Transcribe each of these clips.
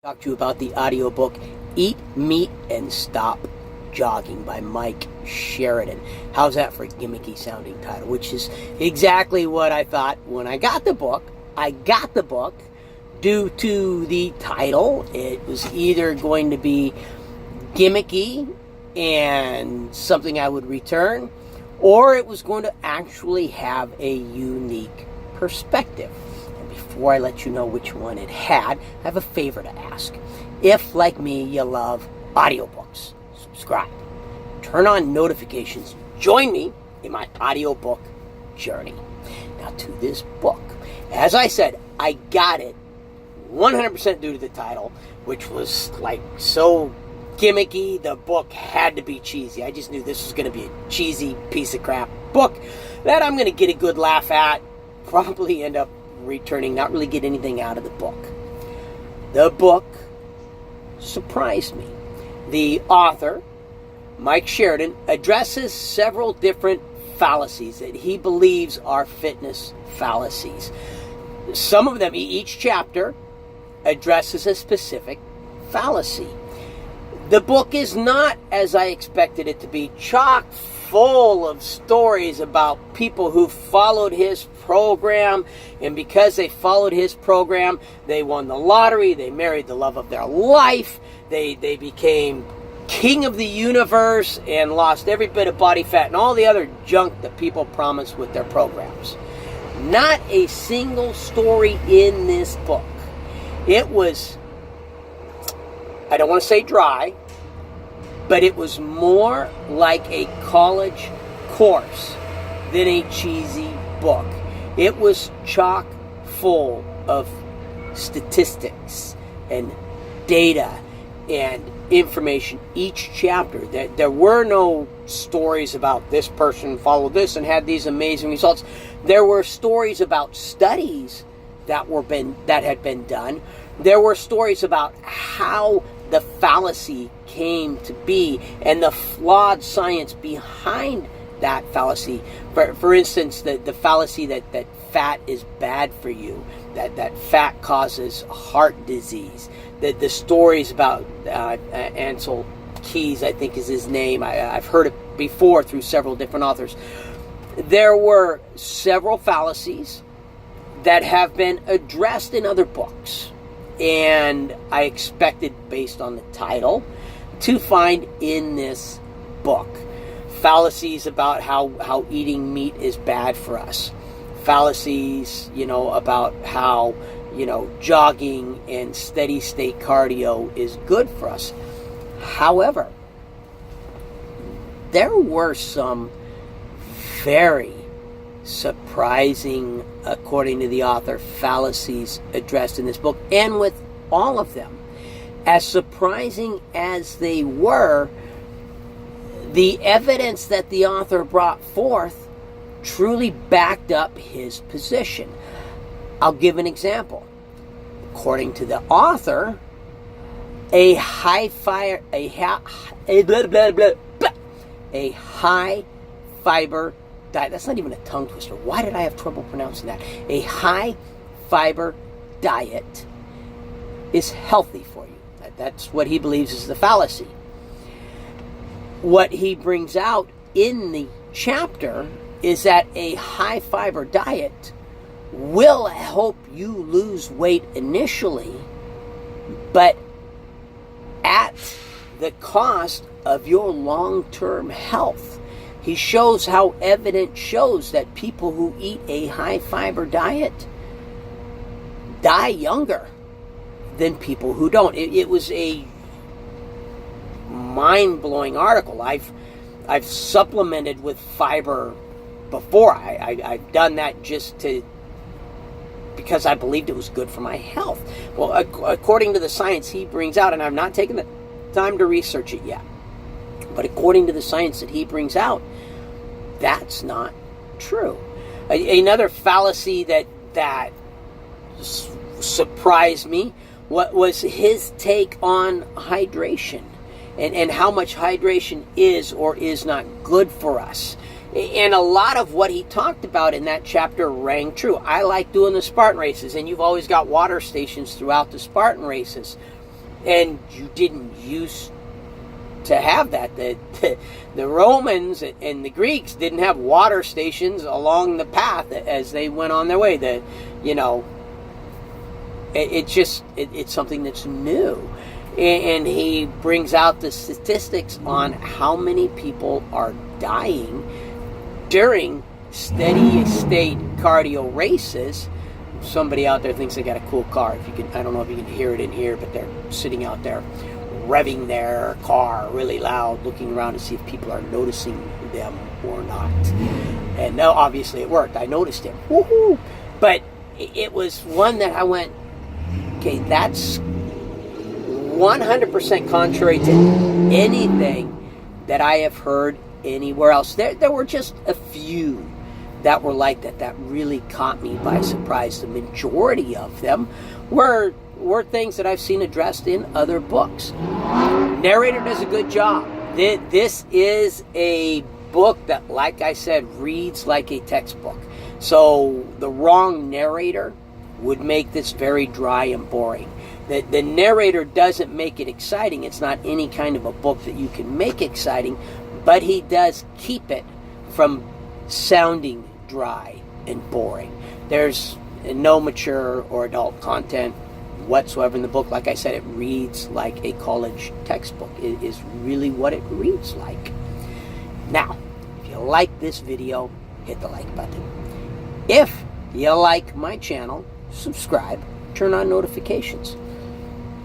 Talk to you about the audiobook Eat Meat and Stop Jogging by Mike Sheridan. How's that for a gimmicky sounding title? Which is exactly what I thought when I got the book. I got the book due to the title. It was either going to be gimmicky and something I would return, or it was going to actually have a unique perspective. Before I let you know which one it had, I have a favor to ask. If, like me, you love audiobooks, subscribe, turn on notifications, join me in my audiobook journey. Now, to this book, as I said, I got it 100% due to the title, which was like so gimmicky. The book had to be cheesy. I just knew this was going to be a cheesy piece of crap book that I'm going to get a good laugh at, probably end up returning, not really get anything out of the book. The book surprised me. The author, Mike Sheridan, addresses several different fallacies that he believes are fitness fallacies. Some of them, each chapter addresses a specific fallacy. The book is not, as I expected it to be, chock full of stories about people who followed his program, and because they followed his program, they won the lottery, they married the love of their life, they became king of the universe and lost every bit of body fat and all the other junk that people promise with their programs. Not a single story in this book. It was, I don't want to say dry, but it was more like a college course than a cheesy book. It was chock full of statistics and data and information. Each chapter, there were no stories about this person followed this and had these amazing results. There were stories about studies that had been done. There were stories about how the fallacy came to be and the flawed science behind that fallacy. For instance, the fallacy that fat is bad for you, that fat causes heart disease. The stories about Ansel Keys, I think is his name. I've heard it before through several different authors. There were several fallacies that have been addressed in other books, and I expected, based on the title, to find in this book fallacies about how eating meat is bad for us. Fallacies, about how, jogging and steady state cardio is good for us. However, there were some very surprising, according to the author, fallacies addressed in this book. And with all of them, as surprising as they were, the evidence that the author brought forth truly backed up his position. I'll give an example. According to the author, a high fiber diet. That's not even a tongue twister. Why did I have trouble pronouncing that? A high fiber diet is healthy for you. That's what he believes is the fallacy. What he brings out in the chapter is that a high fiber diet will help you lose weight initially, but at the cost of your long-term health. He shows how evidence shows that people who eat a high fiber diet die younger than people who don't. It was a mind-blowing article. I've supplemented with fiber before. I've done that because I believed it was good for my health. Well, according to the science he brings out, and I've not taken the time to research it yet, but according to the science that he brings out, that's not true. Another fallacy that surprised me was his take on hydration and how much hydration is or is not good for us. And a lot of what he talked about in that chapter rang true. I like doing the Spartan races, and you've always got water stations throughout the Spartan races. And you didn't used to have that. The Romans and the Greeks didn't have water stations along the path as they went on their way. It's something that's new. And he brings out the statistics on how many people are dying during steady state cardio races. Somebody out there thinks they got a cool car. I don't know if you can hear it in here, but they're sitting out there revving their car really loud, looking around to see if people are noticing them or not. And no, obviously it worked. I noticed him. Woohoo! But it was one that I went, okay, that's 100% contrary to anything that I have heard anywhere else. There were just a few that were like that really caught me by surprise. The majority of them were things that I've seen addressed in other books. Narrator does a good job. This is a book that, like I said, reads like a textbook. So the wrong narrator would make this very dry and boring. The narrator doesn't make it exciting. It's not any kind of a book that you can make exciting, but he does keep it from sounding dry and boring. There's no mature or adult content whatsoever in the book. Like I said, it reads like a college textbook. It is really what it reads like. Now, if you like this video, hit the like button. If you like my channel, subscribe, turn on notifications.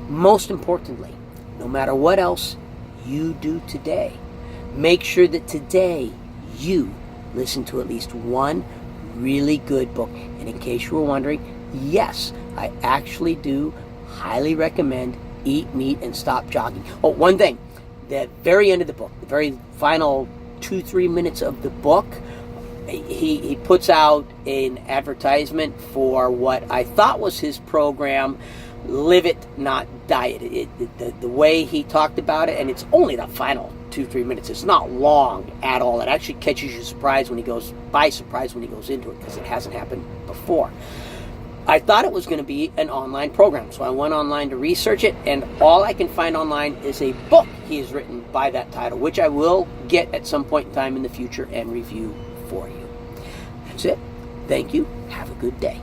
Most importantly, no matter what else you do today, make sure that today you listen to at least one really good book. And in case you were wondering, yes, I actually do highly recommend Eat Meat and Stop Jogging. Oh, one thing, the very end of the book, the very final 2-3 minutes of the book, he puts out an advertisement for what I thought was his program, Live It, Not Diet. The way he talked about it, and it's only the final 2-3 minutes. It's not long at all. It actually catches you by surprise when he goes into it, because it hasn't happened before. I thought it was going to be an online program, so I went online to research it, and all I can find online is a book he has written by that title, which I will get at some point in time in the future and review for you. That's it. Thank you. Have a good day.